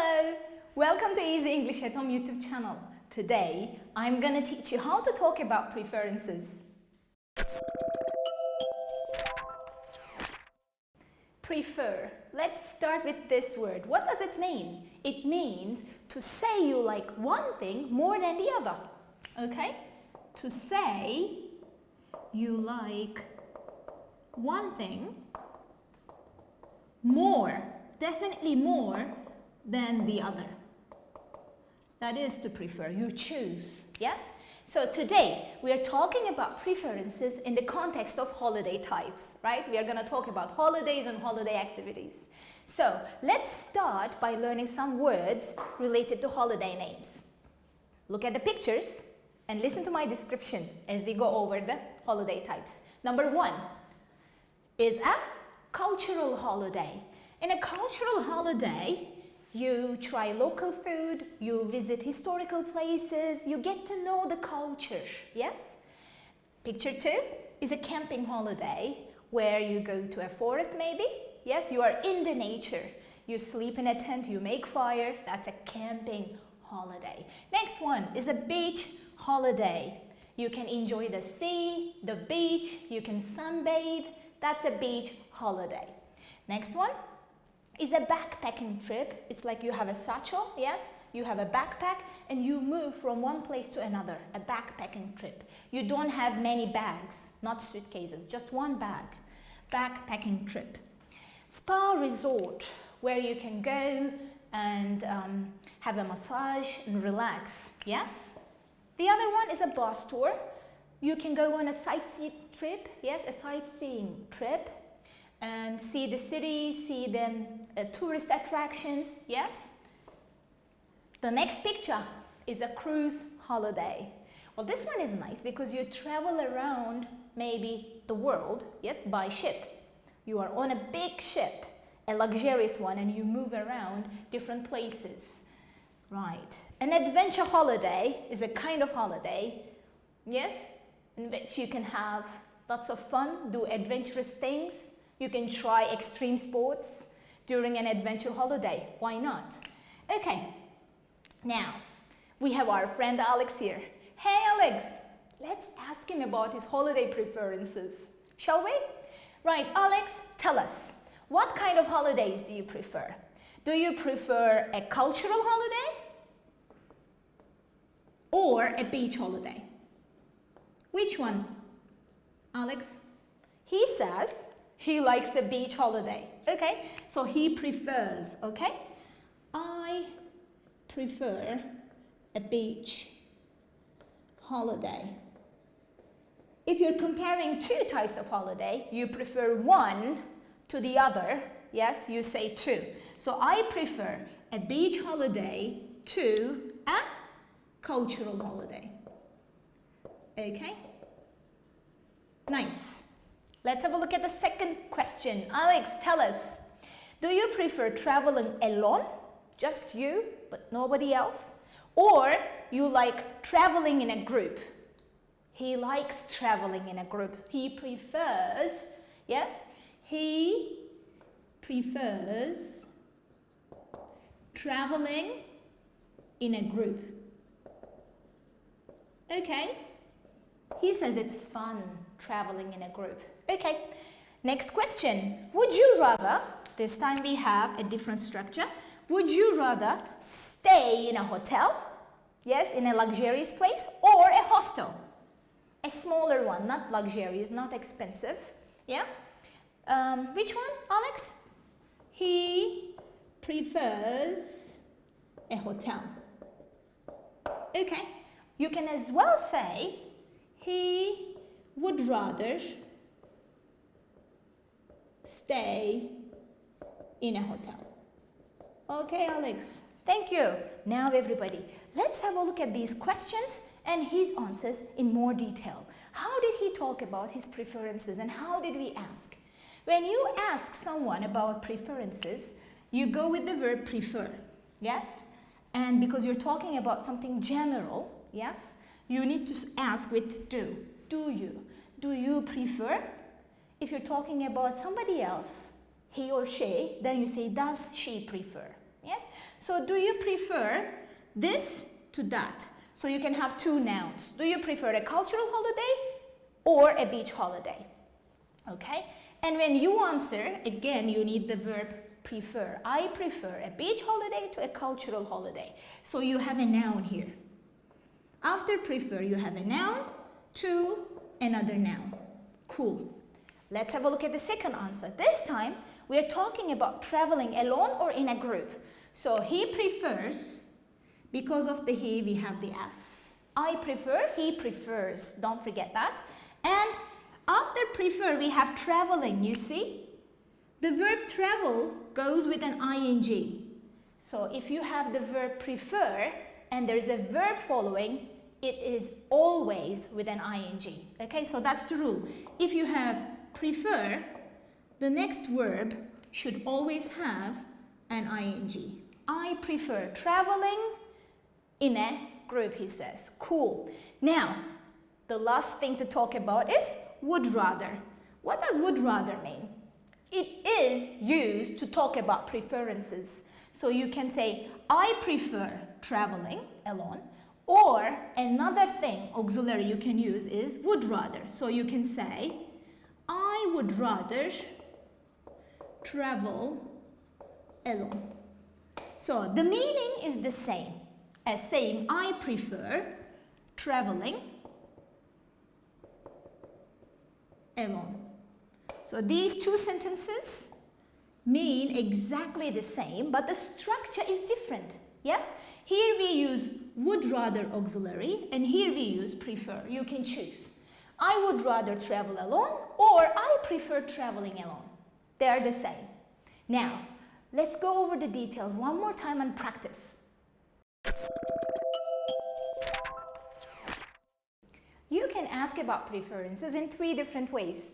Hello! Welcome to Easy English at Home YouTube channel. Today, I'm gonna teach you how to talk about preferences. Prefer. Let's start with this word. What does it mean? It means to say you like one thing more than the other. Okay? To say you like one thing more, definitely more than the other. That is to prefer. You choose. Yes? So today we are talking about preferences in the context of holiday types, right? We are going to talk about holidays and holiday activities. So let's start by learning some words related to holiday names. Look at the pictures and listen to my description as we go over the holiday types. Number one is a cultural holiday. In a cultural holiday, you try local food, you visit historical places, you get to know the culture, yes? Picture two is a camping holiday where you go to a forest maybe, yes? You are in the nature, you sleep in a tent, you make fire, that's a camping holiday. Next one is a beach holiday. You can enjoy the sea, the beach, you can sunbathe, that's a beach holiday. Next one is a backpacking trip. It's like you have a satchel, yes? You have a backpack and you move from one place to another, a backpacking trip. You don't have many bags, not suitcases, just one bag. Backpacking trip. Spa resort, where you can go and have a massage and relax, yes? The other one is a bus tour. You can go on a sightseeing trip, yes, a sightseeing trip, and see the city, see the tourist attractions, yes? The next picture is a cruise holiday. Well, this one is nice because you travel around maybe the world, yes, by ship. You are on a big ship, a luxurious one, and you move around different places. Right. An adventure holiday is a kind of holiday, yes, in which you can have lots of fun, do adventurous things. You can try extreme sports during an adventure holiday. Why not? Okay, now we have our friend Alex here. Hey Alex, let's ask him about his holiday preferences, shall we? Right, Alex, tell us, what kind of holidays do you prefer? Do you prefer a cultural holiday or a beach holiday? Which one, Alex? He says he likes the beach holiday. Okay, so he prefers, okay? I prefer a beach holiday. If you're comparing two types of holiday, you prefer one to the other, yes, you say two. So I prefer a beach holiday to a cultural holiday. Okay? Nice. Let's have a look at the second question. Alex, tell us, do you prefer traveling alone, just you, but nobody else? Or you like traveling in a group? He likes traveling in a group. He prefers, yes, he prefers traveling in a group. Okay. He says it's fun traveling in a group. Okay, next question. Would you rather, this time we have a different structure, would you rather stay in a hotel, yes, in a luxurious place, or a hostel? A smaller one, not luxurious, not expensive, yeah? Which one, Alex? He prefers a hotel. Okay, you can as well say he would rather stay in a hotel. Okay, Alex. Thank you. Now everybody, let's have a look at these questions and his answers in more detail. How did he talk about his preferences and how did we ask? When you ask someone about preferences, you go with the verb prefer, yes? And because you're talking about something general, yes? You need to ask with do. Do you? Do you prefer? If you're talking about somebody else, he or she, then you say, does she prefer? Yes? So do you prefer this to that? So you can have two nouns. Do you prefer a cultural holiday or a beach holiday? Okay? And when you answer, again, you need the verb prefer. I prefer a beach holiday to a cultural holiday. So you have a noun here. After prefer, you have a noun to another noun. Cool. Let's have a look at the second answer. This time, we're talking about traveling alone or in a group. So he prefers, because of the he, we have the s. I prefer, he prefers. Don't forget that. And after prefer, we have traveling, you see? The verb travel goes with an ing. So if you have the verb prefer and there's a verb following, it is always with an ing. Okay, so that's the rule. If you have prefer, the next verb should always have an ing. I prefer traveling in a group, he says. Cool. Now, the last thing to talk about is would rather. What does would rather mean? It is used to talk about preferences. So you can say, I prefer traveling alone. Or another thing, auxiliary you can use is would rather. So you can say, I would rather travel alone. So the meaning is the same as saying I prefer traveling alone. So these two sentences mean exactly the same, but the structure is different. Yes? Here we use would rather auxiliary and here we use prefer. You can choose. I would rather travel alone or I prefer traveling alone. They are the same. Now, let's go over the details one more time and practice. You can ask about preferences in 3 different ways.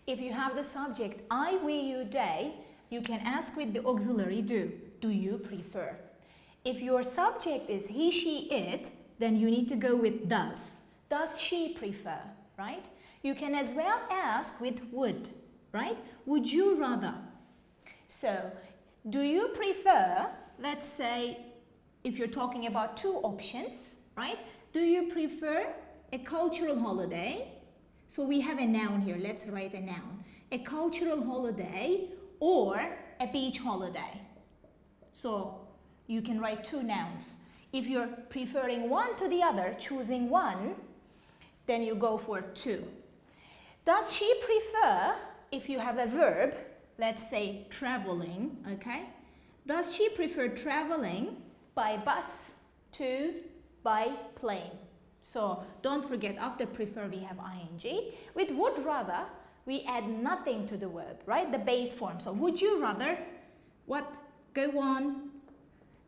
If you have the subject I, we, you, they, you can ask with the auxiliary do. Do you prefer? If your subject is he, she, it, then you need to go with does. Does she prefer, right? You can as well ask with would, right? Would you rather? So, do you prefer, let's say, if you're talking about 2 options, right? Do you prefer a cultural holiday? So we have a noun here, let's write a noun. A cultural holiday or a beach holiday. So you can write 2 nouns. If you're preferring one to the other, choosing one, then you go for 2. Does she prefer, if you have a verb, let's say traveling, okay? Does she prefer traveling by bus to by plane? So don't forget, after prefer we have ing. With would rather, we add nothing to the verb, right? The base form. So would you rather, what? Go on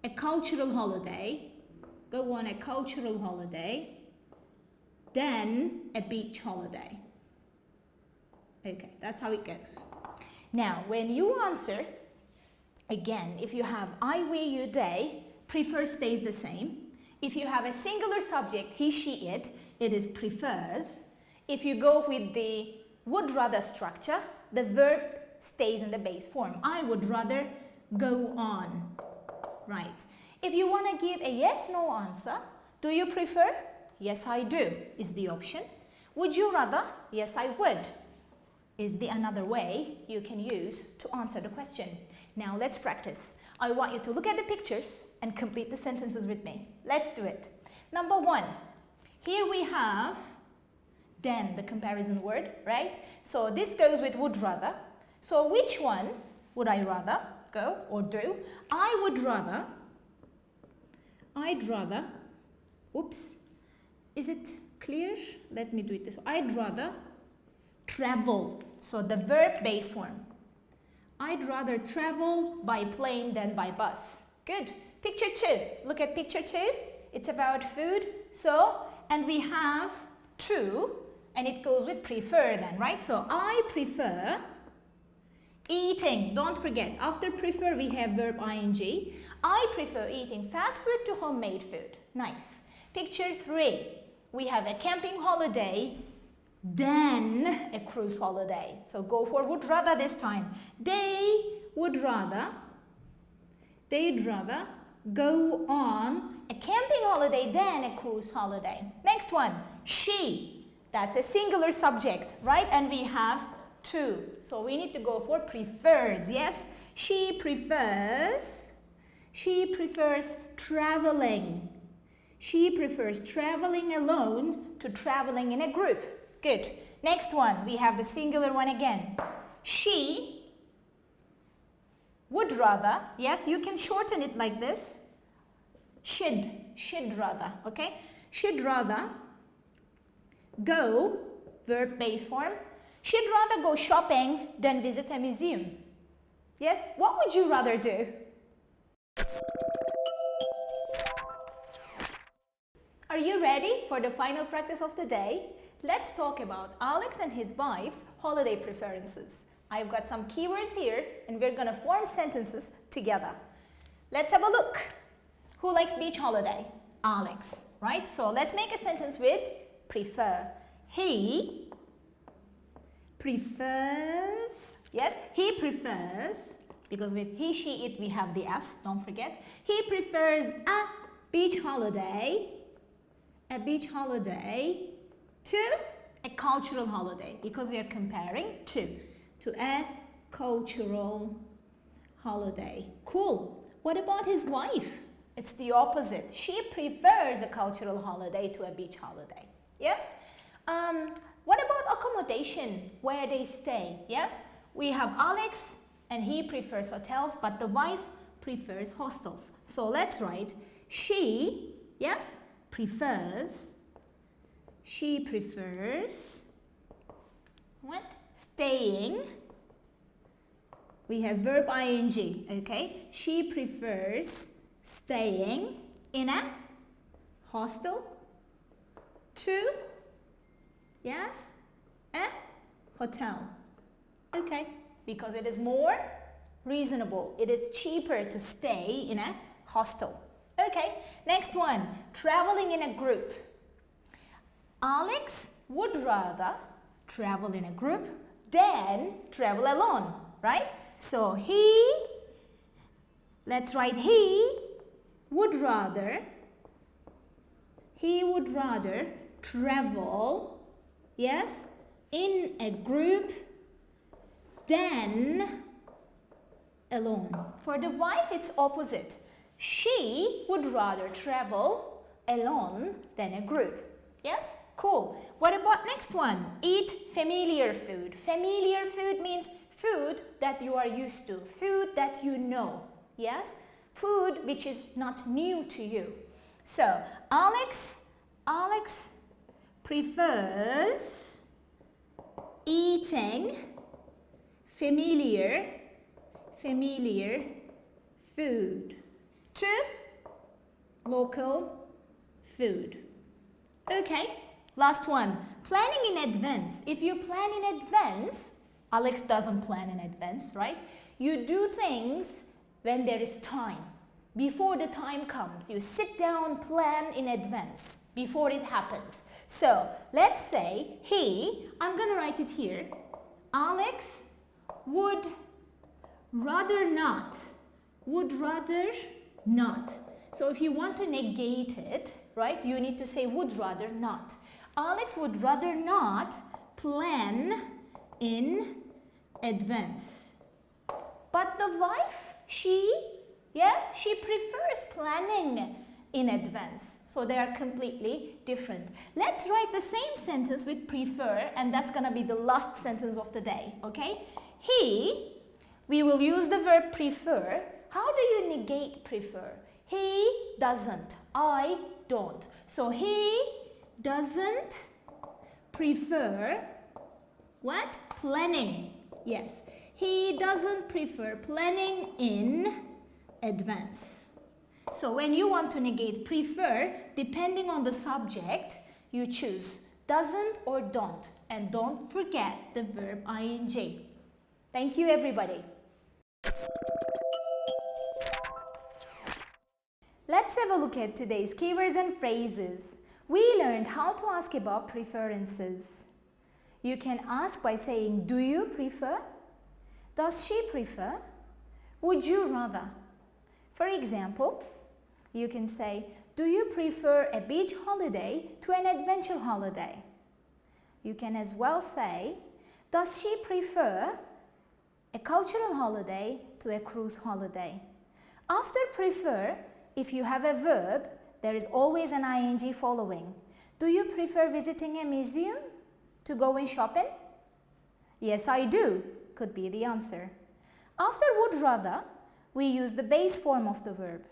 a cultural holiday, go on a cultural holiday, then a beach holiday. Okay, that's how it goes. Now, when you answer, again, if you have I, we, you, they, prefer stays the same. If you have a singular subject, he, she, it, it is prefers. If you go with the would rather structure, the verb stays in the base form. I would rather go on, right? If you want to give a yes/no answer, do you prefer? Yes, I do is the option. Would you rather? Yes, I would is the another way you can use to answer the question. Now let's practice. I want you to look at the pictures and complete the sentences with me. Let's do it. Number 1, here we have then, the comparison word, right? So this goes with would rather. So which one would I rather go or do? I would rather, I'd rather, oops, is it clear? Let me do it this way. I'd rather travel. So the verb base form. I'd rather travel by plane than by bus. Good. Picture 2. Look at picture 2. It's about food. So, and we have to, and it goes with prefer then, right? So I prefer eating. Don't forget, after prefer we have verb ing. I prefer eating fast food to homemade food. Nice. Picture 3. We have a camping holiday, then a cruise holiday. So go for would rather this time. They would rather, they'd rather go on a camping holiday than a cruise holiday. Next one, she. That's a singular subject, right? And we have two. So we need to go for prefers, yes? She prefers traveling. She prefers traveling alone to traveling in a group. Good. Next one, we have the singular one again. She would rather, yes, you can shorten it like this. Should rather, okay? Should rather go, verb base form. She'd rather go shopping than visit a museum. Yes, what would you rather do? Are you ready for the final practice of the day? Let's talk about Alex and his wife's holiday preferences. I've got some keywords here and we're gonna form sentences together. Let's have a look. Who likes beach holiday? Alex, right? So let's make a sentence with prefer. He prefers, yes, he prefers, because with he, she, it we have the S, don't forget. He prefers a beach holiday to a cultural holiday, because we are comparing to a cultural holiday. Cool. What about his wife? It's the opposite. She prefers a cultural holiday to a beach holiday. Yes? What about accommodation, where they stay? Yes? We have Alex and he prefers hotels, but the wife prefers hostels. So let's write she, yes, prefers what? Staying. We have verb ing, okay? She prefers staying in a hostel to, yes, a hotel. Okay, because it is more reasonable. It is cheaper to stay in a hostel. Okay, next one, traveling in a group. Alex would rather travel in a group than travel alone, right? So let's write he would rather travel, yes, in a group than alone. For the wife, it's opposite. She would rather travel alone than a group. Yes? Cool. What about next one? Eat familiar food. Familiar food means food that you are used to, food that you know. Yes? Food which is not new to you. So, Alex prefers eating familiar food to local food. Okay, last one. Planning in advance. If you plan in advance, Alex doesn't plan in advance, right? You do things when there is time. Before the time comes, you sit down, plan in advance before it happens. So let's say I'm going to write it here. Alex would rather not. So if you want to negate it, right, you need to say would rather not. Alex would rather not plan in advance. But the wife, she prefers planning in advance. So they are completely different. Let's write the same sentence with prefer, and that's going to be the last sentence of the day, okay? We will use the verb prefer. How do you negate prefer? He doesn't. I don't. So he doesn't prefer what? Planning. Yes. He doesn't prefer planning in advance. So when you want to negate prefer, depending on the subject, you choose doesn't or don't. And don't forget the verb ing. Thank you, everybody. Let's have a look at today's keywords and phrases. We learned how to ask about preferences. You can ask by saying, do you prefer? Does she prefer? Would you rather? For example, You can say, do you prefer a beach holiday to an adventure holiday? You can as well say, does she prefer a cultural holiday to a cruise holiday? After prefer, if you have a verb, there is always an ing following. Do you prefer visiting a museum to going shopping? Yes, I do, could be the answer. After would rather, we use the base form of the verb.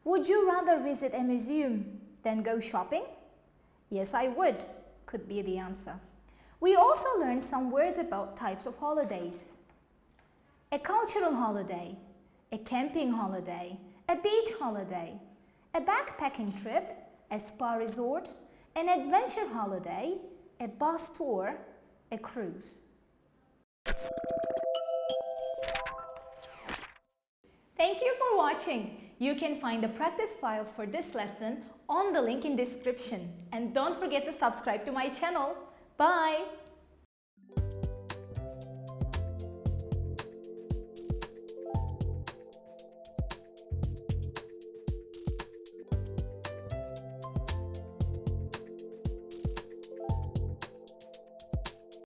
Would you rather visit a museum than go shopping? Yes, I would, could be the answer. We also learned some words about types of holidays. A cultural holiday, a camping holiday, a beach holiday, a backpacking trip, a spa resort, an adventure holiday, a bus tour, a cruise. Thank you for watching. You can find the practice files for this lesson on the link in description. And don't forget to subscribe to my channel. Bye!